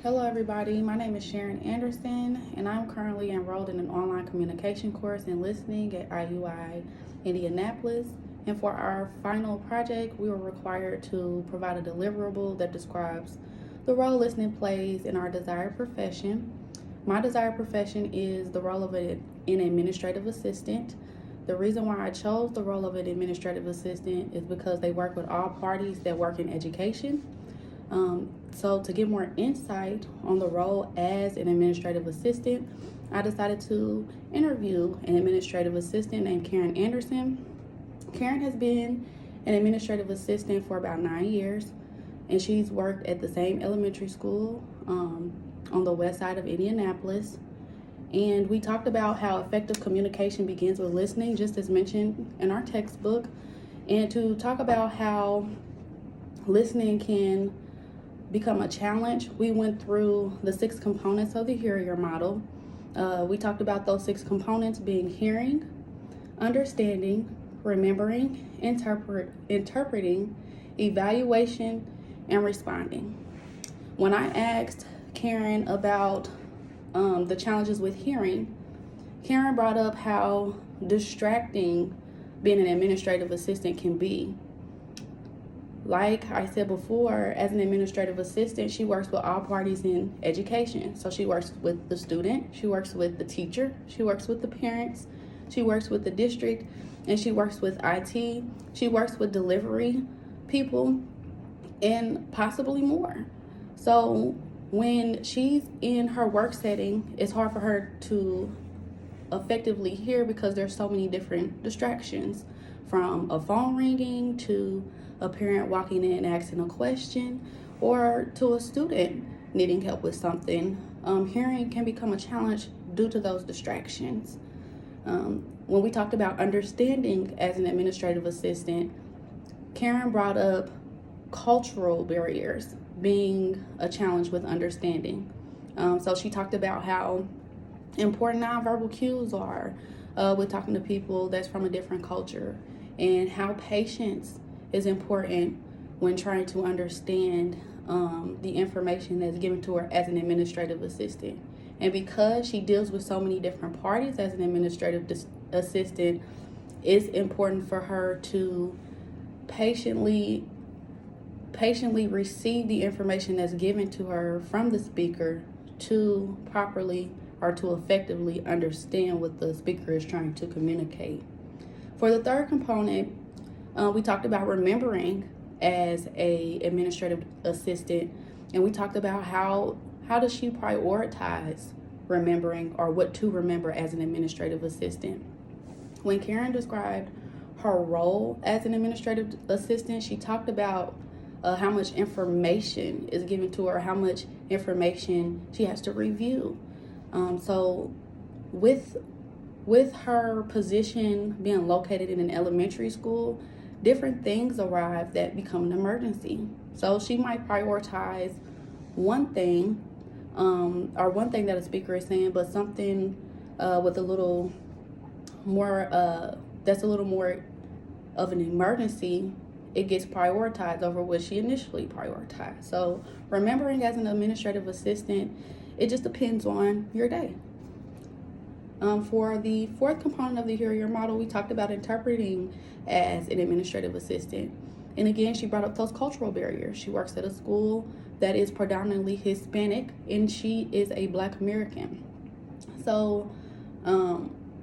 Hello everybody, my name is Sharon Anderson and I'm currently enrolled in an online communication course in listening at IUI Indianapolis. And for our final project, we were required to provide a deliverable that describes the role listening plays in our desired profession. My desired profession is the role of an administrative assistant. The reason why I chose the role of an administrative assistant is because they work with all parties that work in education. So to get more insight on the role as an administrative assistant, I decided to interview an administrative assistant named Karen Anderson. Karen has been an administrative assistant for about 9 years, and she's worked at the same elementary school on the west side of Indianapolis. And we talked about how effective communication begins with listening, just as mentioned in our textbook, and to talk about how listening can become a challenge. We went through the 6 components of the hearing model. We talked about those 6 components being hearing, understanding, remembering, interpreting, evaluation, and responding. When I asked Karen about the challenges with hearing, Karen brought up how distracting being an administrative assistant can be. Like I said before, as an administrative assistant, she works with all parties in education. So she works with the student, she works with the teacher, she works with the parents, she works with the district, and she works with IT, she works with delivery people, and possibly more. So when she's in her work setting, it's hard for her to effectively hear because there's so many different distractions, from a phone ringing to a parent walking in and asking a question, or to a student needing help with something. Hearing can become a challenge due to those distractions. When we talked about understanding as an administrative assistant, Karen brought up cultural barriers being a challenge with understanding. So she talked about how important nonverbal cues are with talking to people that's from a different culture, and how patience is important when trying to understand the information that's given to her as an administrative assistant. And because she deals with so many different parties as an administrative assistant, it's important for her to patiently receive the information that's given to her from the speaker to properly or to effectively understand what the speaker is trying to communicate. For the third component, we talked about remembering as a administrative assistant, and we talked about how does she prioritize remembering, or what to remember as an administrative assistant. When Karen described her role as an administrative assistant, she talked about how much information is given to her, how much information she has to review. So with her position being located in an elementary school, different things arrive that become an emergency. So she might prioritize one thing, or one thing that a speaker is saying, but something with a little more, that's a little more of an emergency, it gets prioritized over what she initially prioritized. So remembering as an administrative assistant, it just depends on your day. For the fourth component of the hearing model, we talked about interpreting as an administrative assistant. And again, she brought up those cultural barriers. She works at a school that is predominantly Hispanic, and she is a Black American. So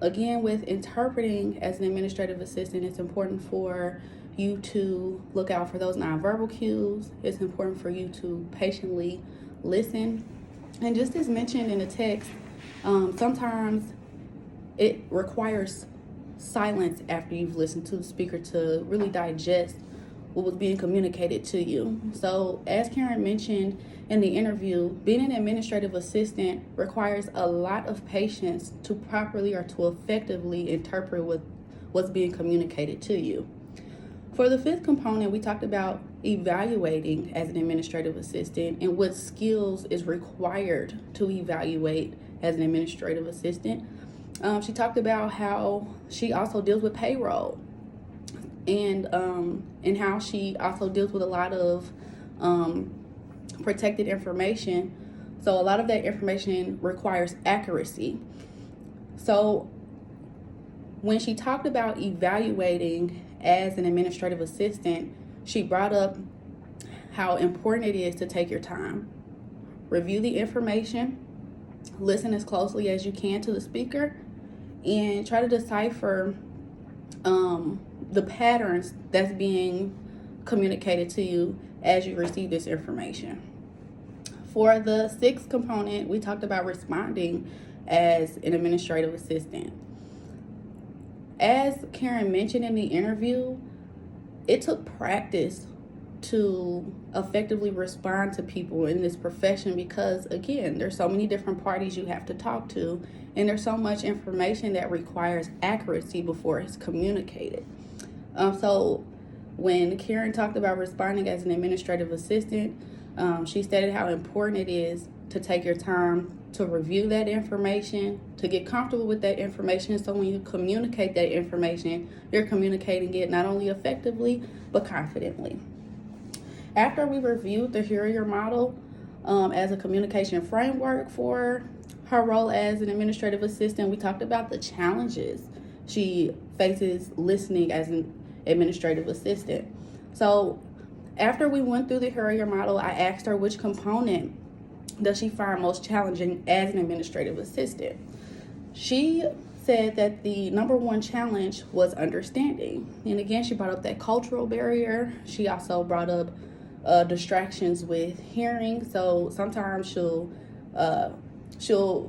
again, with interpreting as an administrative assistant, it's important for you to look out for those nonverbal cues. It's important for you to patiently listen. And just as mentioned in the text, sometimes it requires silence after you've listened to the speaker to really digest what was being communicated to you. So as Karen mentioned in the interview, being an administrative assistant requires a lot of patience to properly or to effectively interpret what's being communicated to you. For the fifth component, we talked about evaluating as an administrative assistant and what skills is required to evaluate as an administrative assistant. She talked about how she also deals with payroll, and how she also deals with a lot of protected information So a lot of that information requires accuracy. So when she talked about evaluating as an administrative assistant, she brought up how important it is to take your time, review the information, listen as closely as you can to the speaker, and try to decipher the patterns that's being communicated to you as you receive this information. For the sixth component, we talked about responding as an administrative assistant. As Karen mentioned in the interview, it took practice to effectively respond to people in this profession because, again, there's so many different parties you have to talk to, and there's so much information that requires accuracy before it's communicated. So when Karen talked about responding as an administrative assistant, she stated how important it is to take your time to review that information, to get comfortable with that information, so when you communicate that information, you're communicating it not only effectively, but confidently. After we reviewed the Hurrier model as a communication framework for her role as an administrative assistant, we talked about the challenges she faces listening as an administrative assistant. So after we went through the Hurrier model, I asked her which component does she find most challenging as an administrative assistant. She said that the number one challenge was understanding. And again, she brought up that cultural barrier. She also brought up distractions with hearing. So sometimes she'll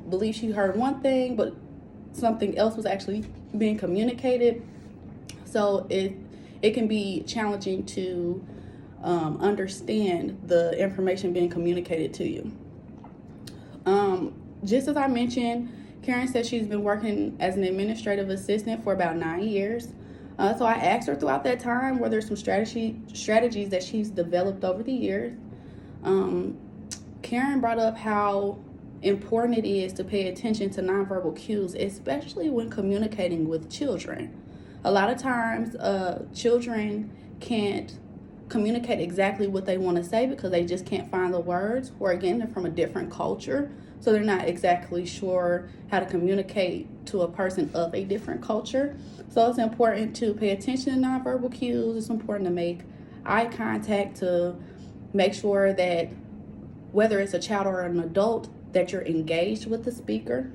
believe she heard one thing, but something else was actually being communicated. So it can be challenging to understand the information being communicated to you. Just as I mentioned, Karen said she's been working as an administrative assistant for about 9 years. So I asked her throughout that time were there some strategies that she's developed over the years. Karen brought up how important it is to pay attention to nonverbal cues, especially when communicating with children. A lot of times, children can't communicate exactly what they want to say because they just can't find the words, or again, they're from a different culture, so they're not exactly sure how to communicate to a person of a different culture. So it's important to pay attention to nonverbal cues. It's important to make eye contact to make sure that whether it's a child or an adult, that you're engaged with the speaker.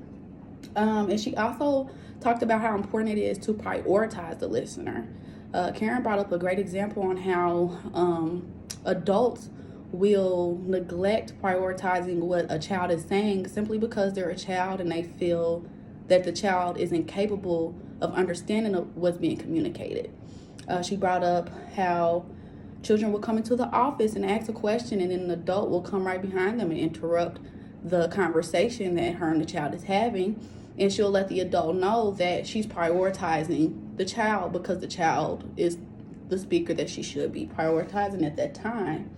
And she also talked about how important it is to prioritize the listener. Karen brought up a great example on how adults will neglect prioritizing what a child is saying simply because they're a child and they feel that the child is incapable of understanding what's being communicated. She brought up how children will come into the office and ask a question, and then an adult will come right behind them and interrupt the conversation that her and the child is having, and she'll let the adult know that she's prioritizing the child because the child is the speaker that she should be prioritizing at that time.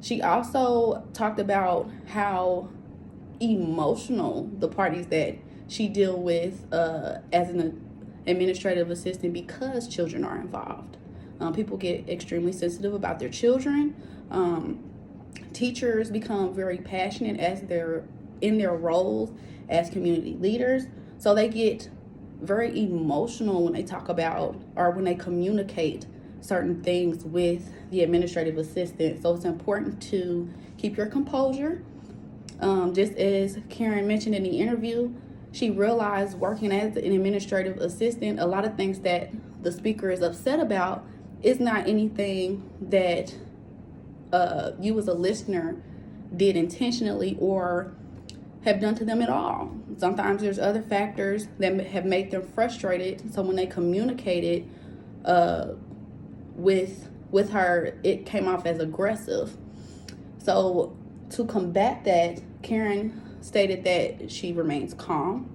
She also talked about how emotional the parties that she deal with as an administrative assistant because children are involved. People get extremely sensitive about their children. Teachers become very passionate as they're in their roles as community leaders. So they get very emotional when they talk about or when they communicate certain things with the administrative assistant. So it's important to keep your composure. Just as Karen mentioned in the interview, she realized working as an administrative assistant, a lot of things that the speaker is upset about is not anything that you as a listener did intentionally or have done to them at all. Sometimes there's other factors that have made them frustrated. So when they communicated with her, it came off as aggressive. So to combat that, Karen stated that she remains calm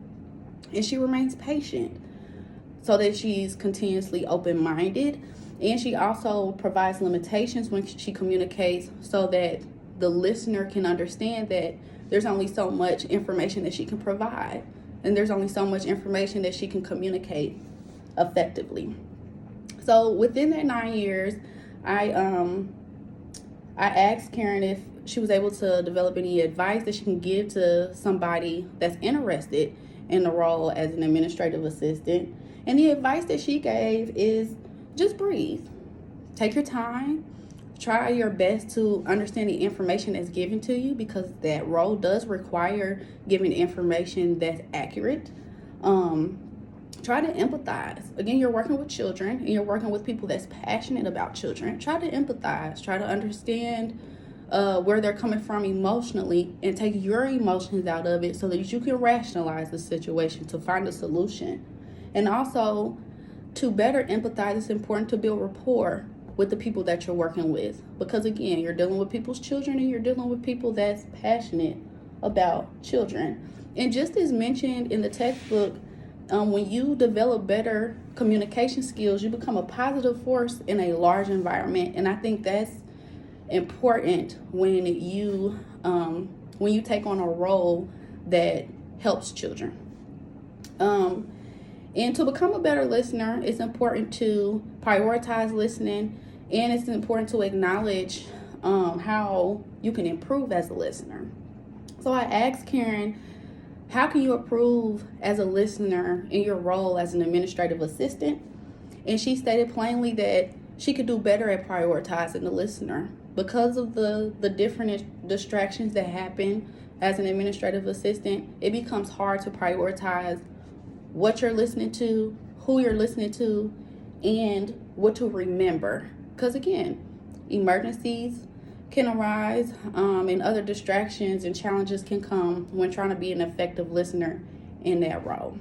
and she remains patient so that she's continuously open-minded. And she also provides limitations when she communicates so that the listener can understand that there's only so much information that she can provide, and there's only so much information that she can communicate effectively. So within that 9 years, I I asked Karen if she was able to develop any advice that she can give to somebody that's interested in the role as an administrative assistant. And the advice that she gave is just breathe. Take your time. Try your best to understand the information that's given to you, because that role does require giving information that's accurate. Try to empathize. Again, you're working with children and you're working with people that's passionate about children. Try to empathize. Try to understand where they're coming from emotionally and take your emotions out of it so that you can rationalize the situation to find a solution. And also, to better empathize, it's important to build rapport with the people that you're working with, because again, you're dealing with people's children and you're dealing with people that's passionate about children. And just as mentioned in the textbook, when you develop better communication skills, you become a positive force in a large environment. And I think that's important when you take on a role that helps children. And to become a better listener, it's important to prioritize listening, and it's important to acknowledge how you can improve as a listener. So I asked Karen, how can you improve as a listener in your role as an administrative assistant? And she stated plainly that she could do better at prioritizing the listener. Because of the different distractions that happen as an administrative assistant, it becomes hard to prioritize what you're listening to, who you're listening to, and what to remember. Because again, emergencies can arise, and other distractions and challenges can come when trying to be an effective listener in that role.